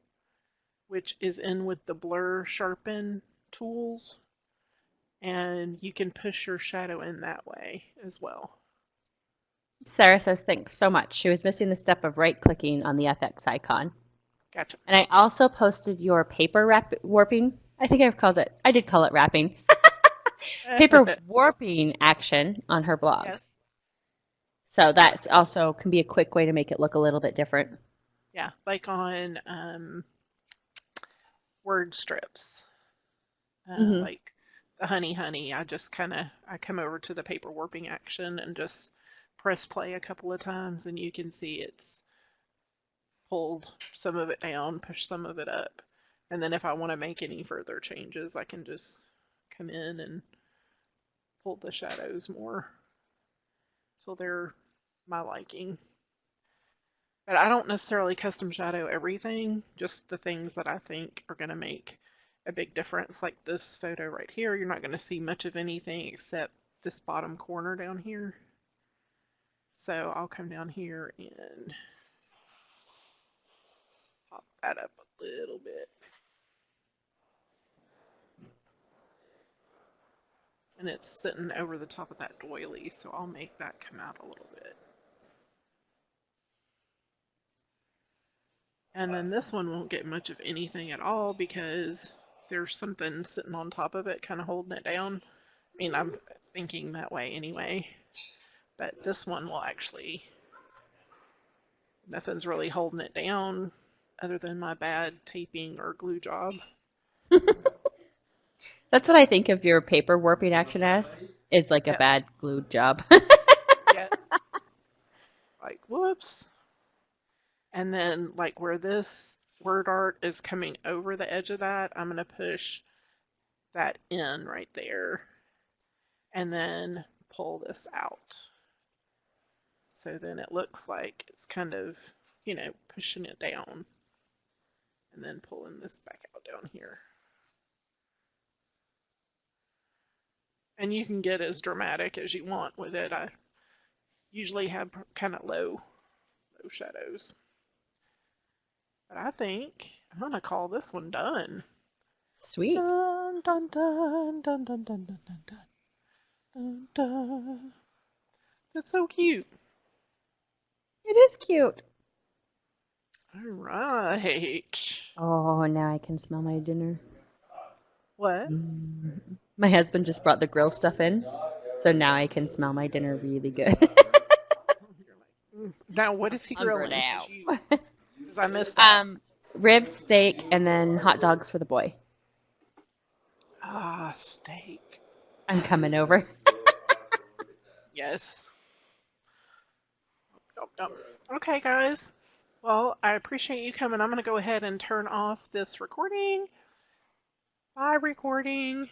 which is in with the blur sharpen tools, and you can push your shadow in that way as well. Sarah says thanks so much. She was missing the step of right-clicking on the FX icon. Gotcha. And I also posted your paper warping. I think I did call it wrapping. Paper warping action on her blog. Yes. So that also can be a quick way to make it look a little bit different. Yeah, like on word strips. Like the honey, I come over to the paper warping action and just press play a couple of times, and you can see it's pulled some of it down, push some of it up. And then if I want to make any further changes, I can just come in and pull the shadows more till they're my liking. But I don't necessarily custom shadow everything, just the things that I think are going to make a big difference. Like this photo right here, you're not going to see much of anything except this bottom corner down here. So I'll come down here and pop that up a little bit. And it's sitting over the top of that doily, so I'll make that come out a little bit. And then this one won't get much of anything at all because there's something sitting on top of it kind of holding it down. I mean, I'm thinking that way anyway. But this one will actually, nothing's really holding it down other than my bad taping or glue job. That's what I think of your paper warping action as, is like a Yeah, bad glued job. yeah. Like, whoops. And then like where this word art is coming over the edge of that, I'm going to push that in right there and then pull this out. So then it looks like it's kind of, pushing it down and then pulling this back out down here. And you can get as dramatic as you want with it. I usually have kind of low shadows. But I think I'm going to call this one done. Sweet. Dun, dun, dun, dun, dun, dun, dun, dun, dun, dun, dun. That's so cute. It is cute. All right. Oh, now I can smell my dinner. What? My husband just brought the grill stuff in, so now I can smell my dinner really good. Now, what is he Hungry grilling? now. Because I missed that. Ribs, steak, and then hot dogs for the boy. Ah, steak. I'm coming over. Yes. Nope, nope. Okay, guys. Well, I appreciate you coming. I'm going to go ahead and turn off this recording. Bye, recording.